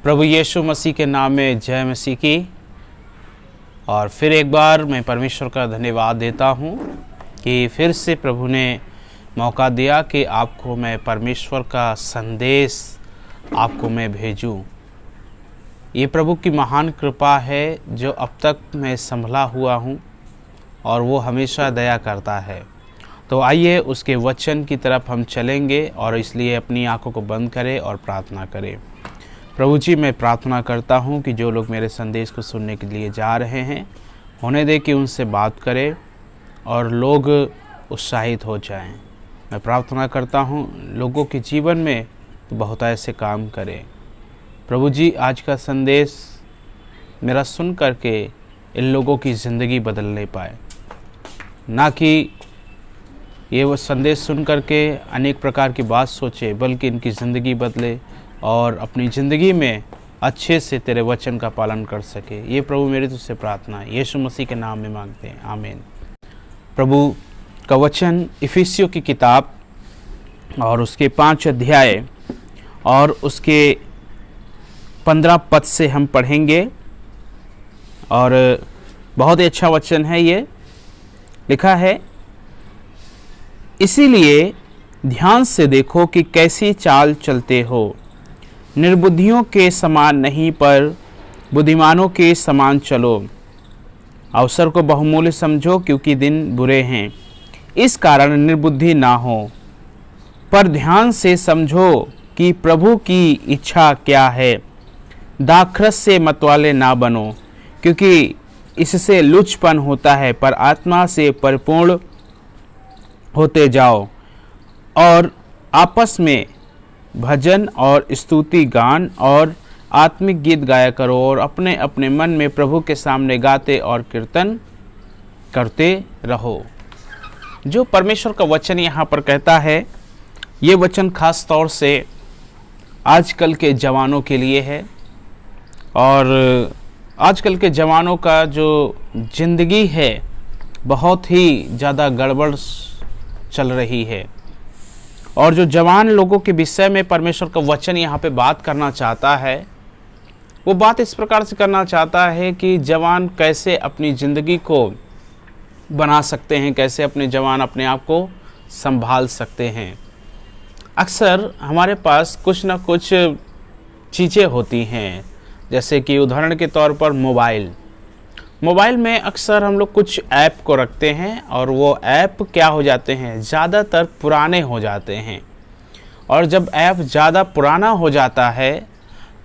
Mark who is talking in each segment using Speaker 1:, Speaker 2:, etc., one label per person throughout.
Speaker 1: प्रभु यीशु मसीह के नाम में जय मसीह की। और फिर एक बार मैं परमेश्वर का धन्यवाद देता हूँ कि फिर से प्रभु ने मौका दिया कि आपको मैं परमेश्वर का संदेश आपको मैं भेजूँ। ये प्रभु की महान कृपा है जो अब तक मैं संभला हुआ हूँ और वो हमेशा दया करता है। तो आइए उसके वचन की तरफ हम चलेंगे और इसलिए अपनी आंखों को बंद करें और प्रार्थना करें। प्रभु जी, मैं प्रार्थना करता हूँ कि जो लोग मेरे संदेश को सुनने के लिए जा रहे हैं होने दे कि उनसे बात करें और लोग उत्साहित हो जाएं। मैं प्रार्थना करता हूँ लोगों के जीवन में बहुत ऐसे काम करें। प्रभु जी, आज का संदेश मेरा सुन करके इन लोगों की ज़िंदगी बदलने पाए, ना कि ये वो संदेश सुन करके अनेक प्रकार की बात सोचे, बल्कि इनकी ज़िंदगी बदले और अपनी ज़िंदगी में अच्छे से तेरे वचन का पालन कर सके। ये प्रभु मेरी तुझसे प्रार्थना है, यीशु मसीह के नाम में मांगते हैं, आमीन। प्रभु का वचन इफिसियों की किताब और उसके 5 अध्याय और उसके 15 पद से हम पढ़ेंगे। और बहुत ही अच्छा वचन है। ये लिखा है, इसीलिए ध्यान से देखो कि कैसी चाल चलते हो, निर्बुद्धियों के समान नहीं पर बुद्धिमानों के समान चलो। अवसर को बहुमूल्य समझो क्योंकि दिन बुरे हैं, इस कारण निर्बुद्धि ना हो, पर ध्यान से समझो कि प्रभु की इच्छा क्या है। दाखरस से मतवाले ना बनो, क्योंकि इससे लुचपन होता है, पर आत्मा से परिपूर्ण होते जाओ और आपस में भजन और स्तुति गान और आत्मिक गीत गाया करो और अपने अपने मन में प्रभु के सामने गाते और कीर्तन करते रहो। जो परमेश्वर का वचन यहाँ पर कहता है, ये वचन खास तौर से आजकल के जवानों के लिए है। और आजकल के जवानों का जो ज़िंदगी है बहुत ही ज़्यादा गड़बड़ चल रही है। और जो जवान लोगों के विषय में परमेश्वर का वचन यहाँ पे बात करना चाहता है, वो बात इस प्रकार से करना चाहता है कि जवान कैसे अपनी ज़िंदगी को बना सकते हैं, कैसे अपने जवान अपने आप को संभाल सकते हैं। अक्सर हमारे पास कुछ ना कुछ चीज़ें होती हैं, जैसे कि उदाहरण के तौर पर मोबाइल में अक्सर हम लोग कुछ ऐप को रखते हैं और वो ऐप क्या हो जाते हैं, ज़्यादातर पुराने हो जाते हैं। और जब ऐप ज़्यादा पुराना हो जाता है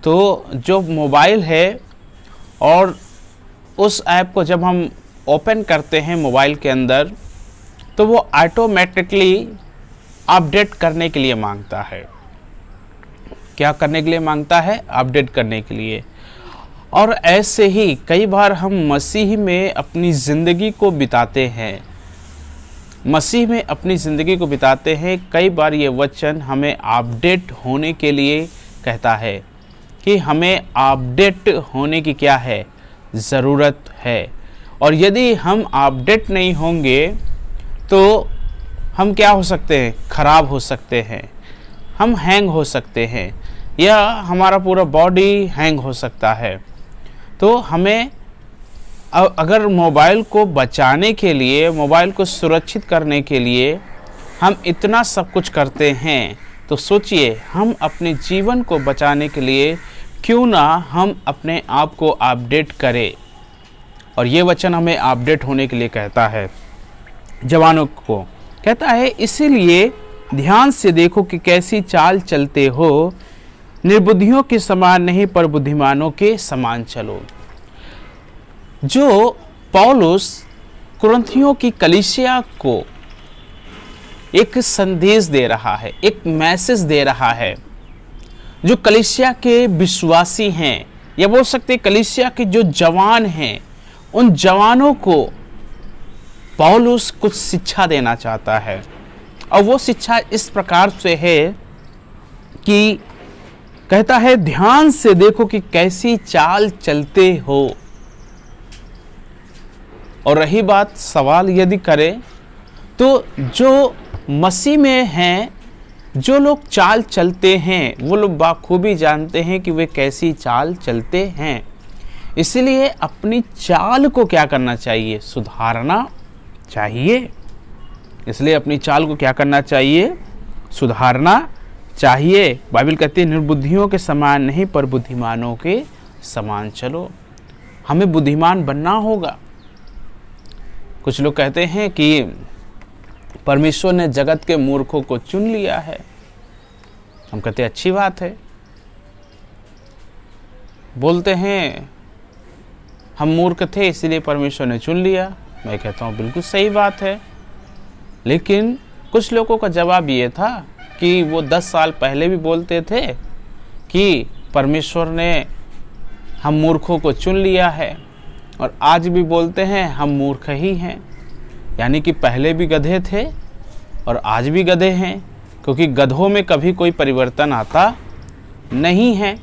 Speaker 1: तो जो मोबाइल है और उस ऐप को जब हम ओपन करते हैं मोबाइल के अंदर, तो वो ऑटोमेटिकली अपडेट करने के लिए मांगता है। क्या करने के लिए मांगता है? अपडेट करने के लिए। और ऐसे ही कई बार हम मसीह में अपनी ज़िंदगी को बिताते हैं, कई बार ये वचन हमें अपडेट होने के लिए कहता है कि हमें अपडेट होने की क्या है, ज़रूरत है। और यदि हम अपडेट नहीं होंगे तो हम क्या हो सकते हैं, ख़राब हो सकते हैं, हम हैंग हो सकते हैं, या हमारा पूरा बॉडी हैंग हो सकता है। तो हमें अगर मोबाइल को बचाने के लिए, मोबाइल को सुरक्षित करने के लिए हम इतना सब कुछ करते हैं, तो सोचिए हम अपने जीवन को बचाने के लिए क्यों ना हम अपने आप को अपडेट करें। और ये वचन हमें अपडेट होने के लिए कहता है, जवानों को कहता है, इसीलिए ध्यान से देखो कि कैसी चाल चलते हो, निर्बुद्धियों के समान नहीं पर बुद्धिमानों के समान चलो। जो पौलुस कुरिन्थियों की कलीसिया को एक संदेश दे रहा है, एक मैसेज दे रहा है, जो कलीसिया के विश्वासी हैं, या बोल सकते कलीसिया के जो जवान हैं, उन जवानों को पौलुस कुछ शिक्षा देना चाहता है। और वो शिक्षा इस प्रकार से है कि कहता है, ध्यान से देखो कि कैसी चाल चलते हो। और रही बात सवाल यदि करें तो जो मसीह में हैं जो लोग चाल चलते हैं वो लोग बाखूबी जानते हैं कि वे कैसी चाल चलते हैं। इसलिए अपनी चाल को क्या करना चाहिए? सुधारना चाहिए। इसलिए अपनी चाल को क्या करना चाहिए? सुधारना चाहिए। बाइबल कहती है निर्बुद्धियों के समान नहीं पर बुद्धिमानों के समान चलो। हमें बुद्धिमान बनना होगा। कुछ लोग कहते हैं कि परमेश्वर ने जगत के मूर्खों को चुन लिया है। हम कहते हैं अच्छी बात है। बोलते हैं हम मूर्ख थे इसलिए परमेश्वर ने चुन लिया। मैं कहता हूँ बिल्कुल सही बात है। लेकिन कुछ लोगों का जवाब ये था कि वो 10 साल पहले भी बोलते थे कि परमेश्वर ने हम मूर्खों को चुन लिया है, और आज भी बोलते हैं हम मूर्ख ही हैं। यानी कि पहले भी गधे थे और आज भी गधे हैं, क्योंकि गधों में कभी कोई परिवर्तन आता नहीं है।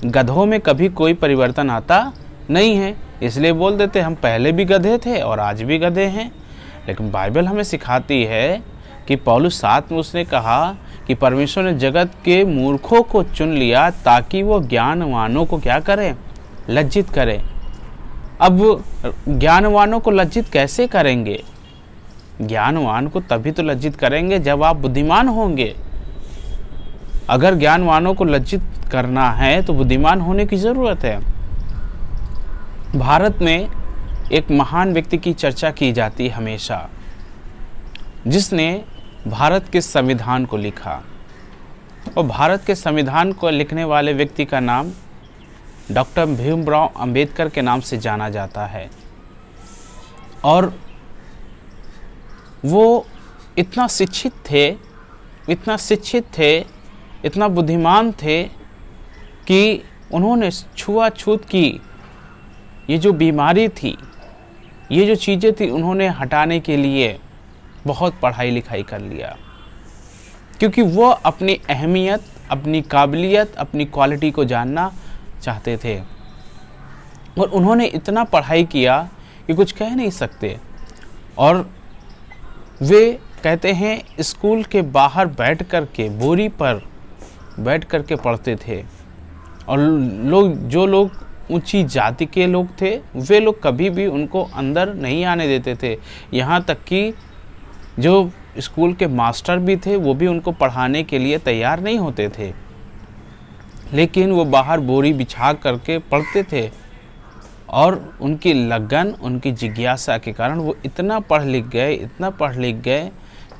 Speaker 1: गधों में कभी कोई परिवर्तन आता नहीं है, इसलिए बोल देते हम पहले भी गधे थे और आज भी गधे हैं। लेकिन बाइबल हमें सिखाती है कि पौलुस 7 में उसने कहा कि परमेश्वर ने जगत के मूर्खों को चुन लिया ताकि वो ज्ञानवानों को क्या करें? लज्जित करें। अब ज्ञानवानों को लज्जित कैसे करेंगे? ज्ञानवान को तभी तो लज्जित करेंगे जब आप बुद्धिमान होंगे। अगर ज्ञानवानों को लज्जित करना है तो बुद्धिमान होने की ज़रूरत है। भारत में एक महान व्यक्ति की चर्चा की जाती है हमेशा, जिसने भारत के संविधान को लिखा, और भारत के संविधान को लिखने वाले व्यक्ति का नाम डॉक्टर भीमराव अंबेडकर के नाम से जाना जाता है। और वो इतना शिक्षित थे, इतना बुद्धिमान थे कि उन्होंने छुआछूत की ये जो बीमारी थी, ये जो चीज़ें थी, उन्होंने हटाने के लिए बहुत पढ़ाई लिखाई कर लिया, क्योंकि वो अपनी अहमियत, अपनी काबिलियत, अपनी क्वालिटी को जानना चाहते थे। और उन्होंने इतना पढ़ाई किया कि कुछ कह नहीं सकते। और वे कहते हैं स्कूल के बाहर बैठ कर के, बोरी पर बैठ कर के पढ़ते थे। और जो लोग ऊंची जाति के लोग थे, वे लोग कभी भी उनको अंदर नहीं आने देते थे। यहाँ तक कि जो स्कूल के मास्टर भी थे वो भी उनको पढ़ाने के लिए तैयार नहीं होते थे। लेकिन वो बाहर बोरी बिछा करके पढ़ते थे, और उनकी लगन, उनकी जिज्ञासा के कारण वो इतना पढ़ लिख गए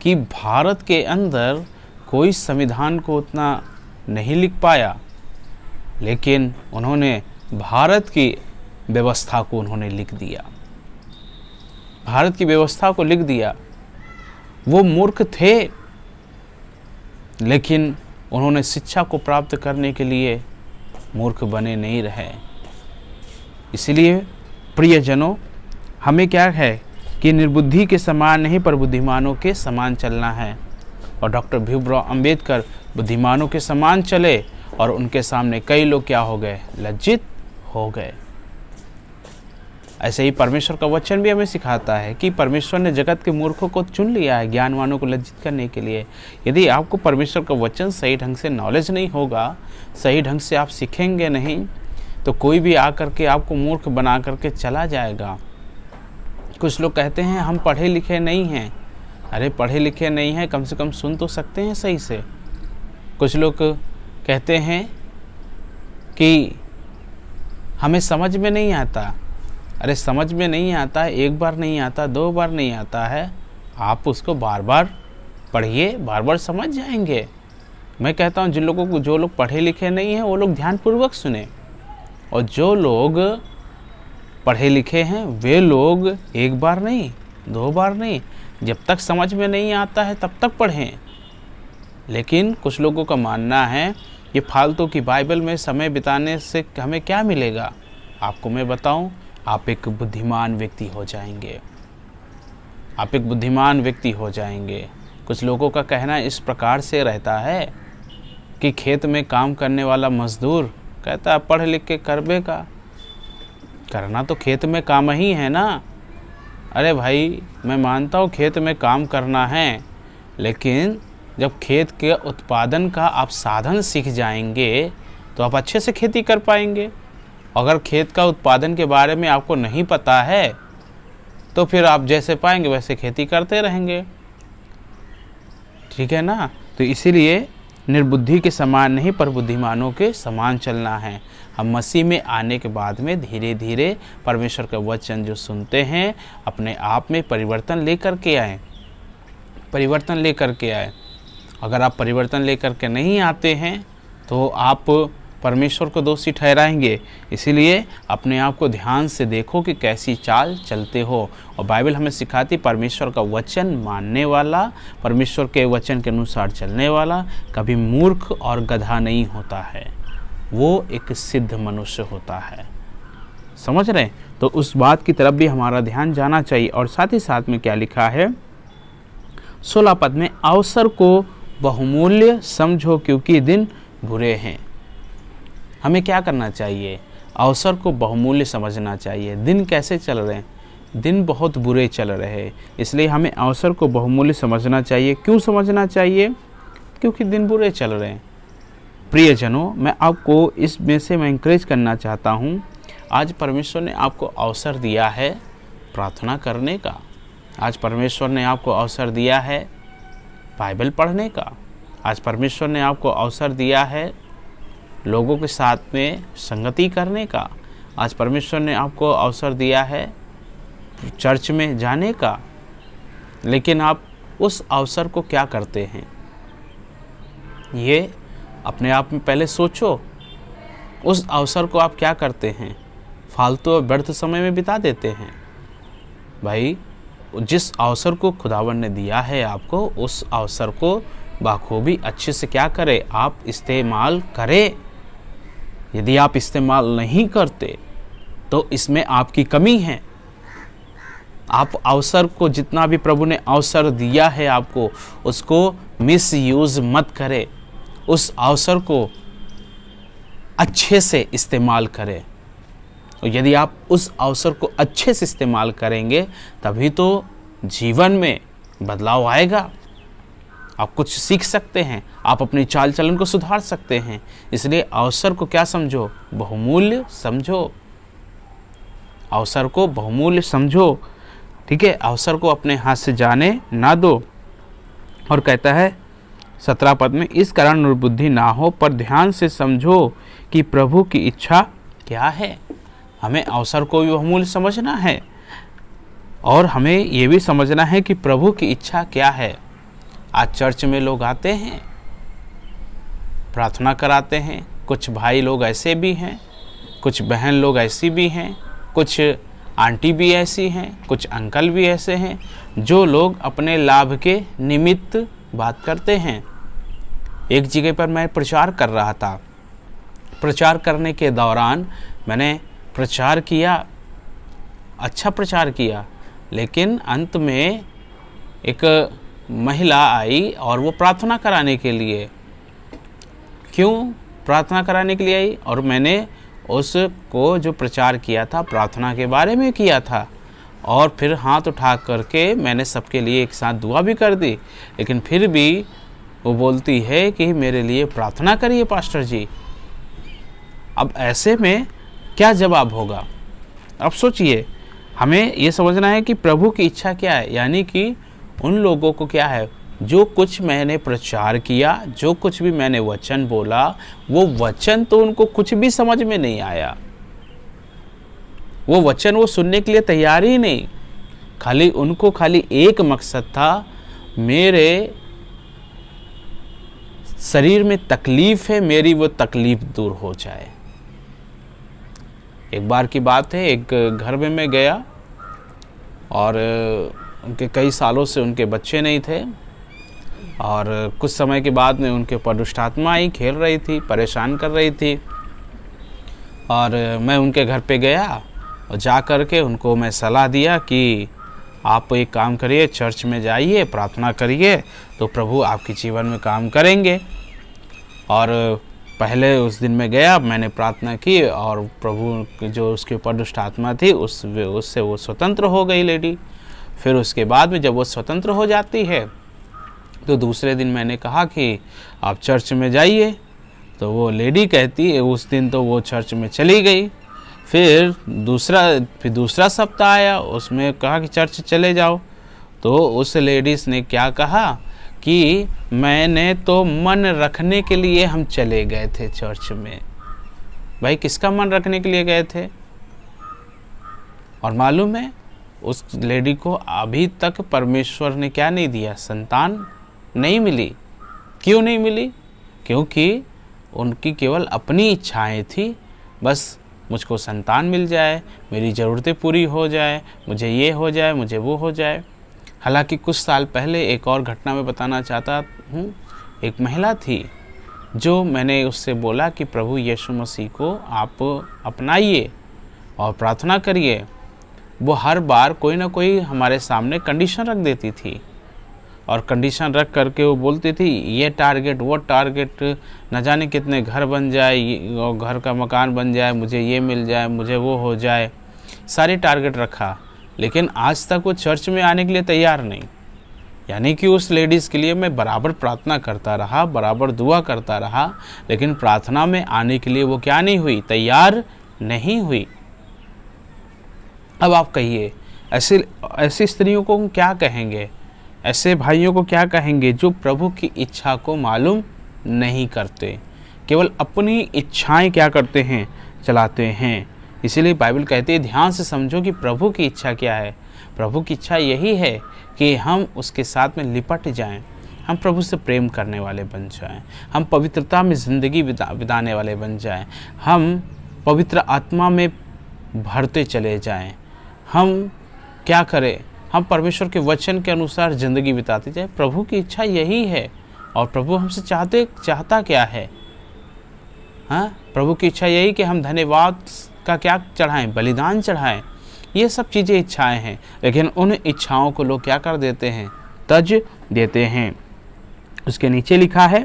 Speaker 1: कि भारत के अंदर कोई संविधान को उतना नहीं लिख पाया। लेकिन उन्होंने भारत की व्यवस्था को उन्होंने लिख दिया। भारत की व्यवस्था को लिख दिया। वो मूर्ख थे, लेकिन उन्होंने शिक्षा को प्राप्त करने के लिए मूर्ख बने नहीं रहे। इसलिए प्रियजनों, हमें क्या है कि निर्बुद्धि के समान नहीं पर बुद्धिमानों के समान चलना है। और डॉक्टर भीमराव अंबेडकर बुद्धिमानों के समान चले, और उनके सामने कई लोग क्या हो गए? लज्जित हो गए। ऐसे ही परमेश्वर का वचन भी हमें सिखाता है कि परमेश्वर ने जगत के मूर्खों को चुन लिया है ज्ञानवानों को लज्जित करने के लिए। यदि आपको परमेश्वर का वचन सही ढंग से नॉलेज नहीं होगा, सही ढंग से आप सीखेंगे नहीं, तो कोई भी आकर के आपको मूर्ख बना करके चला जाएगा। कुछ लोग कहते हैं हम पढ़े लिखे नहीं हैं। अरे पढ़े लिखे नहीं हैं, कम से कम सुन तो सकते हैं सही से। कुछ लोग कहते हैं कि हमें समझ में नहीं आता। अरे समझ में नहीं आता है, एक बार नहीं आता, 2 बार नहीं आता है, आप उसको बार बार पढ़िए, बार बार समझ जाएंगे। मैं कहता हूँ जो लोग पढ़े लिखे नहीं हैं वो लोग ध्यानपूर्वक सुने, और जो लोग पढ़े लिखे हैं वे लोग 1 बार नहीं, 2 बार नहीं, जब तक समझ में नहीं आता है तब तक पढ़ें। लेकिन कुछ लोगों का मानना है ये फालतू की बाइबल में समय बिताने से हमें क्या मिलेगा। आपको मैं बताऊं, आप एक बुद्धिमान व्यक्ति हो जाएंगे। आप एक बुद्धिमान व्यक्ति हो जाएंगे। कुछ लोगों का कहना इस प्रकार से रहता है कि खेत में काम करने वाला मजदूर कहता है पढ़ लिख के करबे का, करना तो खेत में काम ही है ना। अरे भाई, मैं मानता हूँ खेत में काम करना है, लेकिन जब खेत के उत्पादन का आप साधन सीख जाएंगे तो आप अच्छे से खेती कर पाएंगे। अगर खेत का उत्पादन के बारे में आपको नहीं पता है तो फिर आप जैसे पाएंगे वैसे खेती करते रहेंगे, ठीक है ना। तो इसीलिए निर्बुद्धि के समान नहीं पर बुद्धिमानों के समान चलना है। हम मसीह में आने के बाद में धीरे धीरे परमेश्वर का वचन जो सुनते हैं अपने आप में परिवर्तन लेकर के आए, परिवर्तन लेकर के आए। अगर आप परिवर्तन लेकर के नहीं आते हैं तो आप परमेश्वर को दोषी ठहराएंगे। इसीलिए अपने आप को ध्यान से देखो कि कैसी चाल चलते हो। और बाइबल हमें सिखाती परमेश्वर का वचन मानने वाला, परमेश्वर के वचन के अनुसार चलने वाला कभी मूर्ख और गधा नहीं होता है, वो एक सिद्ध मनुष्य होता है। समझ रहे हैं? तो उस बात की तरफ भी हमारा ध्यान जाना चाहिए। और साथ ही साथ में क्या लिखा है 16 पद में, अवसर को बहुमूल्य समझो क्योंकि दिन बुरे हैं। हमें क्या करना चाहिए? अवसर को बहुमूल्य समझना चाहिए। दिन कैसे चल रहे हैं? दिन बहुत बुरे चल रहे हैं, इसलिए हमें अवसर को बहुमूल्य समझना चाहिए। क्यों समझना चाहिए? क्योंकि दिन बुरे चल रहे हैं। प्रियजनों, मैं आपको इसमें से मैं इंकरेज करना चाहता हूँ। आज परमेश्वर ने आपको अवसर दिया है प्रार्थना करने का। आज परमेश्वर ने आपको अवसर दिया है बाइबल पढ़ने का। आज परमेश्वर ने आपको अवसर दिया है लोगों के साथ में संगति करने का। आज परमेश्वर ने आपको अवसर दिया है चर्च में जाने का। लेकिन आप उस अवसर को क्या करते हैं, ये अपने आप में पहले सोचो। उस अवसर को आप क्या करते हैं? फालतू और व्यर्थ समय में बिता देते हैं। भाई, जिस अवसर को खुदावन ने दिया है आपको, उस अवसर को बाखूबी अच्छे से क्या करें? आप इस्तेमाल करें। यदि आप इस्तेमाल नहीं करते तो इसमें आपकी कमी है। आप अवसर को, जितना भी प्रभु ने अवसर दिया है आपको, उसको मिस यूज मत करें। उस अवसर को अच्छे से इस्तेमाल करें। और यदि आप उस अवसर को अच्छे से इस्तेमाल करेंगे तभी तो जीवन में बदलाव आएगा। आप कुछ सीख सकते हैं, आप अपनी चाल चलन को सुधार सकते हैं। इसलिए अवसर को क्या समझो? बहुमूल्य समझो। अवसर को बहुमूल्य समझो, ठीक है। अवसर को अपने हाथ से जाने ना दो। और कहता है 17 पद में, इस कारण निर्बुद्धि ना हो पर ध्यान से समझो कि प्रभु की इच्छा क्या है। हमें अवसर को भी बहुमूल्य समझना है और हमें ये भी समझना है कि प्रभु की इच्छा क्या है। आज चर्च में लोग आते हैं, प्रार्थना कराते हैं। कुछ भाई लोग ऐसे भी हैं, कुछ बहन लोग ऐसी भी हैं, कुछ आंटी भी ऐसी हैं, कुछ अंकल भी ऐसे हैं जो लोग अपने लाभ के निमित्त बात करते हैं। एक जगह पर मैं प्रचार कर रहा था। प्रचार करने के दौरान मैंने प्रचार किया, अच्छा प्रचार किया, लेकिन अंत में एक महिला आई और वो प्रार्थना कराने के लिए। क्यों प्रार्थना कराने के लिए आई? और मैंने उसको जो प्रचार किया था प्रार्थना के बारे में किया था, और फिर हाथ उठा करके मैंने सबके लिए एक साथ दुआ भी कर दी। लेकिन फिर भी वो बोलती है कि मेरे लिए प्रार्थना करिए पास्टर जी। अब ऐसे में क्या जवाब होगा? अब सोचिए, हमें ये समझना है कि प्रभु की इच्छा क्या है। यानी कि उन लोगों को क्या है, जो कुछ मैंने प्रचार किया, जो कुछ भी मैंने वचन बोला, वो वचन तो उनको कुछ भी समझ में नहीं आया। वो वचन वो सुनने के लिए तैयार ही नहीं। खाली उनको खाली एक मकसद था, मेरे शरीर में तकलीफ है, मेरी वो तकलीफ दूर हो जाए। एक बार की बात है, एक घर में मैं गया और उनके कई सालों से उनके बच्चे नहीं थे, और कुछ समय के बाद में उनके ऊपर दुष्ट आत्मा आई, खेल रही थी, परेशान कर रही थी। और मैं उनके घर पे गया और जा कर के उनको मैं सलाह दिया कि आप एक काम करिए, चर्च में जाइए, प्रार्थना करिए, तो प्रभु आपके जीवन में काम करेंगे। और पहले उस दिन मैं गया, मैंने प्रार्थना की और प्रभु जो उसके ऊपर दुष्ट आत्मा थी उससे वो स्वतंत्र हो गई लेडी। फिर उसके बाद में जब वो स्वतंत्र हो जाती है तो दूसरे दिन मैंने कहा कि आप चर्च में जाइए, तो वो लेडी कहती है, उस दिन तो वो चर्च में चली गई। फिर दूसरा सप्ताह आया, उसमें कहा कि चर्च चले जाओ। तो उस लेडीज़ ने क्या कहा कि मैंने तो मन रखने के लिए हम चले गए थे चर्च में। भाई किसका मन रखने के लिए गए थे? और मालूम है उस लेडी को अभी तक परमेश्वर ने क्या नहीं दिया? संतान नहीं मिली। क्यों नहीं मिली? क्योंकि उनकी केवल अपनी इच्छाएं थी। बस मुझको संतान मिल जाए, मेरी ज़रूरतें पूरी हो जाए, मुझे ये हो जाए, मुझे वो हो जाए। हालांकि कुछ साल पहले एक और घटना मैं बताना चाहता हूँ। एक महिला थी जो मैंने उससे बोला कि प्रभु यीशु मसीह को आप अपनाइए और प्रार्थना करिए। वो हर बार कोई ना कोई हमारे सामने कंडीशन रख देती थी, और कंडीशन रख करके वो बोलती थी ये टारगेट वो टारगेट, न जाने कितने घर बन जाए और घर का मकान बन जाए, मुझे ये मिल जाए, मुझे वो हो जाए, सारे टारगेट रखा। लेकिन आज तक वो चर्च में आने के लिए तैयार नहीं। यानी कि उस लेडीज़ के लिए मैं बराबर प्रार्थना करता रहा, बराबर दुआ करता रहा, लेकिन प्रार्थना में आने के लिए वो क्या नहीं हुई? तैयार नहीं हुई। अब आप कहिए ऐसी स्त्रियों को हम क्या कहेंगे? ऐसे भाइयों को क्या कहेंगे जो प्रभु की इच्छा को मालूम नहीं करते, केवल अपनी इच्छाएं क्या करते हैं? चलाते हैं। इसीलिए बाइबल कहती है ध्यान से समझो कि प्रभु की इच्छा क्या है। प्रभु की इच्छा यही है कि हम उसके साथ में लिपट जाएं, हम प्रभु से प्रेम करने वाले बन जाएं, हम पवित्रता में ज़िंदगी बिताने वाले बन जाएं, हम पवित्र आत्मा में भरते चले जाएं। हम क्या करें? हम परमेश्वर के वचन के अनुसार ज़िंदगी बिताते जाए। प्रभु की इच्छा यही है। और प्रभु हमसे चाहता क्या है? हाँ, प्रभु की इच्छा यही कि हम धन्यवाद का क्या चढ़ाएं? बलिदान चढ़ाएं। ये सब चीज़ें इच्छाएं हैं, लेकिन उन इच्छाओं को लोग क्या कर देते हैं? तज देते हैं। उसके नीचे लिखा है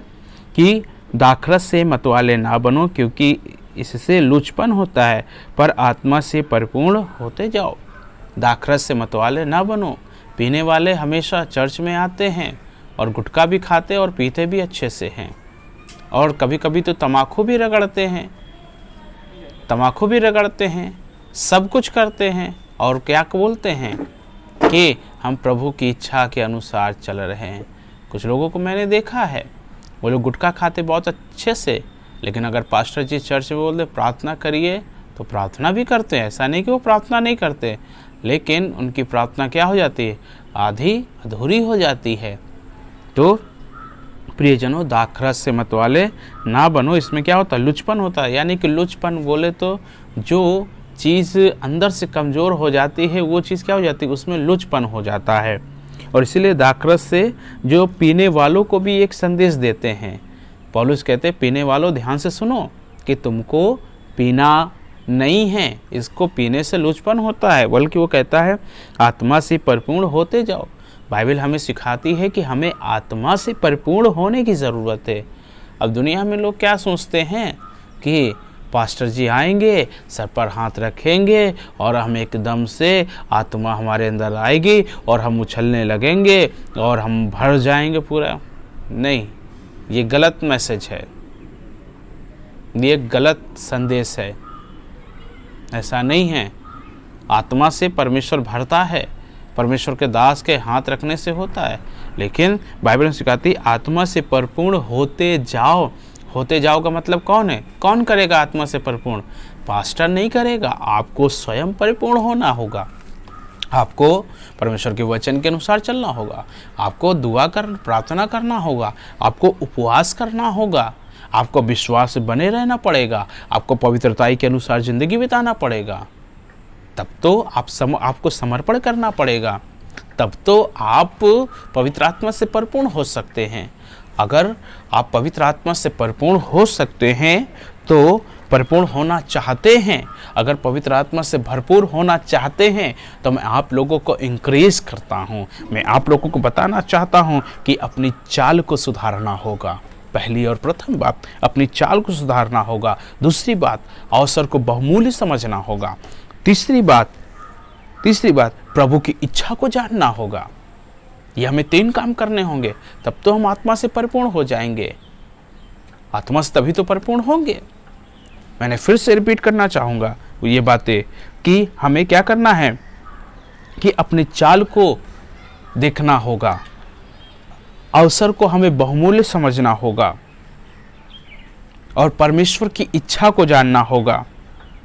Speaker 1: कि दाखरस से मतवाले ना बनो, क्योंकि इससे लुचपन होता है, पर आत्मा से परिपूर्ण होते जाओ। दाखरस से मतवाले ना बनो। पीने वाले हमेशा चर्च में आते हैं और गुटखा भी खाते और पीते भी अच्छे से हैं, और कभी कभी तो तम्बाकू भी रगड़ते हैं, सब कुछ करते हैं, और क्या बोलते हैं कि हम प्रभु की इच्छा के अनुसार चल रहे हैं। कुछ लोगों को मैंने देखा है, वो लोग गुटखा खाते बहुत अच्छे से, लेकिन अगर पास्टर जी चर्च में बोलते प्रार्थना करिए तो प्रार्थना भी करते हैं। ऐसा नहीं कि वो प्रार्थना नहीं करते, लेकिन उनकी प्रार्थना क्या हो जाती है? आधी अधूरी हो जाती है। तो प्रियजनों, दाखरस से मतवाले ना बनो। इसमें क्या होता है? लुचपन होता है। यानी कि लुचपन बोले तो जो चीज़ अंदर से कमज़ोर हो जाती है वो चीज़ क्या हो जाती है? उसमें लुचपन हो जाता है। और इसीलिए दाखरस से जो पीने वालों को भी एक संदेश देते हैं। पौलुस कहते हैं पीने वालों ध्यान से सुनो कि तुमको पीना नहीं है, इसको पीने से लुचपन होता है, बल्कि वो कहता है आत्मा से परिपूर्ण होते जाओ। बाइबल हमें सिखाती है कि हमें आत्मा से परिपूर्ण होने की ज़रूरत है। अब दुनिया में लोग क्या सोचते हैं कि पास्टर जी आएंगे, सर पर हाथ रखेंगे और हम एकदम से आत्मा हमारे अंदर आएगी और हम उछलने लगेंगे और हम भर जाएंगे पूरा। नहीं, ये गलत मैसेज है, ये गलत संदेश है। ऐसा नहीं है। आत्मा से परमेश्वर भरता है, परमेश्वर के दास के हाथ रखने से होता है, लेकिन बाइबल में सिखाती आत्मा से परिपूर्ण होते जाओ। होते जाओ का मतलब कौन है? कौन करेगा आत्मा से परिपूर्ण? पास्टर नहीं करेगा, आपको स्वयं परिपूर्ण होना होगा। आपको परमेश्वर के वचन के अनुसार चलना होगा, आपको दुआ प्रार्थना करना होगा, आपको उपवास करना होगा, आपको विश्वास बने रहना पड़ेगा, आपको पवित्रताई के अनुसार ज़िंदगी बिताना पड़ेगा। तब तो आपको समर्पण करना पड़ेगा, तब तो आप पवित्र आत्मा से परिपूर्ण हो सकते हैं। अगर आप पवित्र आत्मा से परिपूर्ण हो सकते हैं तो परिपूर्ण होना चाहते हैं, अगर पवित्र आत्मा से भरपूर होना चाहते हैं, तो मैं आप लोगों को इंकरेज करता हूँ, मैं आप लोगों को बताना चाहता हूँ कि अपनी चाल को सुधारना होगा। पहली और प्रथम बात, अपनी चाल को सुधारना होगा। दूसरी बात, अवसर को बहुमूल्य समझना होगा। तीसरी बात, प्रभु की इच्छा को जानना होगा। ये हमें 3 काम करने होंगे, तब तो हम आत्मा से परिपूर्ण हो जाएंगे। आत्मा से तभी तो परिपूर्ण होंगे। मैंने फिर से रिपीट करना चाहूँगा ये बातें कि हमें क्या करना है कि अपने चाल को देखना होगा, अवसर को हमें बहुमूल्य समझना होगा और परमेश्वर की इच्छा को जानना होगा।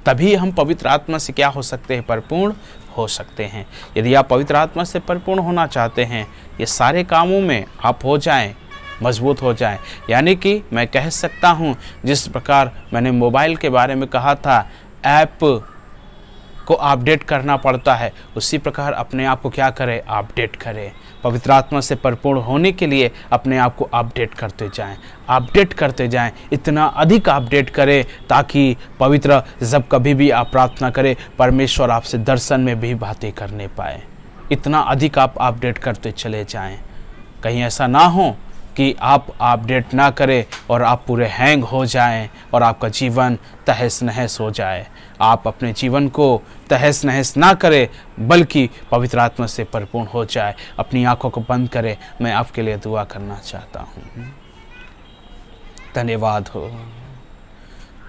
Speaker 1: तभी हम पवित्र आत्मा से क्या हो सकते हैं, परिपूर्ण हो सकते हैं। यदि आप पवित्र आत्मा से परिपूर्ण होना चाहते हैं, ये सारे कामों में आप हो जाएं, मजबूत हो जाएं। यानी कि मैं कह सकता हूँ, जिस प्रकार मैंने मोबाइल के बारे में कहा था, ऐप को अपडेट करना पड़ता है, उसी प्रकार अपने आप को क्या करें, अपडेट करें। पवित्र आत्मा से परिपूर्ण होने के लिए अपने आप को अपडेट करते जाएं, अपडेट करते जाएं, इतना अधिक अपडेट करें ताकि पवित्र जब कभी भी आप प्रार्थना करें, परमेश्वर आपसे दर्शन में भी बातें करने पाए। इतना अधिक आप अपडेट करते चले जाएं। कहीं ऐसा ना हो कि आप अपडेट ना करें और आप पूरे हैंग हो जाएं और आपका जीवन तहस नहस हो जाए। आप अपने जीवन को तहस नहस ना करें, बल्कि पवित्र आत्मा से परिपूर्ण हो जाए। अपनी आंखों को बंद करें, मैं आपके लिए दुआ करना चाहता हूँ। धन्यवाद हो।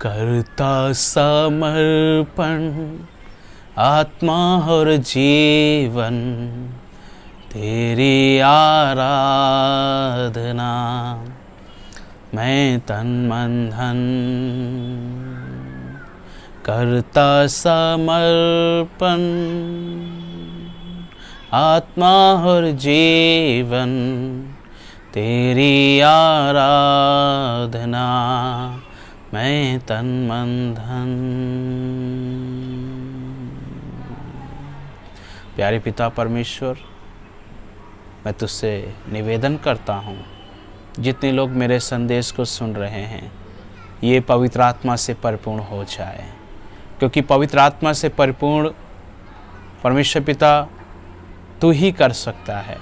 Speaker 1: करता समर्पण आत्मा और जीवन, तेरी आराधना मैं तन मन धन। करता समर्पण आत्मा और जीवन, तेरी आराधना मैं तन मन धन। प्यारे पिता परमेश्वर, मैं तुझसे निवेदन करता हूँ, जितने लोग मेरे संदेश को सुन रहे हैं, ये पवित्र आत्मा से परिपूर्ण हो जाए, क्योंकि पवित्र आत्मा से परिपूर्ण परमेश्वर पिता तू ही कर सकता है।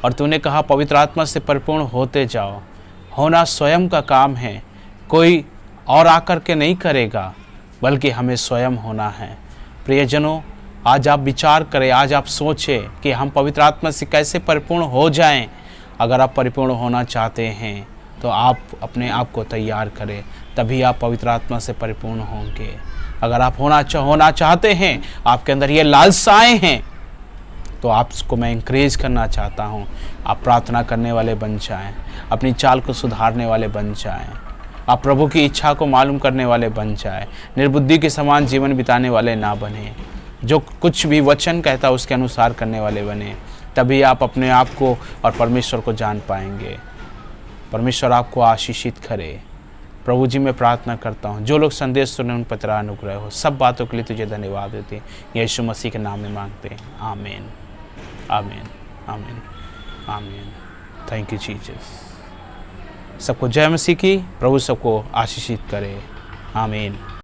Speaker 1: और तूने कहा पवित्र आत्मा से परिपूर्ण होते जाओ। होना स्वयं का काम है, कोई और आकर के नहीं करेगा, बल्कि हमें स्वयं होना है। प्रियजनों, आज आप विचार करें, आज आप सोचें कि हम पवित्र आत्मा से कैसे परिपूर्ण हो जाएं। अगर आप परिपूर्ण होना चाहते हैं तो आप अपने आप को तैयार करें, तभी आप पवित्र आत्मा से परिपूर्ण होंगे। अगर आप होना चाहते हैं, आपके अंदर ये लालसाएं हैं, तो आपको मैं इंकरेज करना चाहता हूँ, आप प्रार्थना करने वाले बन जाएं, अपनी चाल को सुधारने वाले बन जाएं, आप प्रभु की इच्छा को मालूम करने वाले बन जाएं, निर्बुद्धि के समान जीवन बिताने वाले ना बने, जो कुछ भी वचन कहता है उसके अनुसार करने वाले बने। तभी आप अपने आप को और परमेश्वर को जान पाएंगे। परमेश्वर आपको आशीषित करे। प्रभु जी मैं प्रार्थना करता हूँ, जो लोग संदेश सुने उन पर तेरा अनुग्रह हो। सब बातों के लिए तुझे धन्यवाद देते हैं, यीशु मसीह के नाम में मांगते हैं, आमीन, आमीन, आमीन, आमीन। Thank you Jesus. सबको जय मसीह की। प्रभु सबको आशीषित करे, आमीन।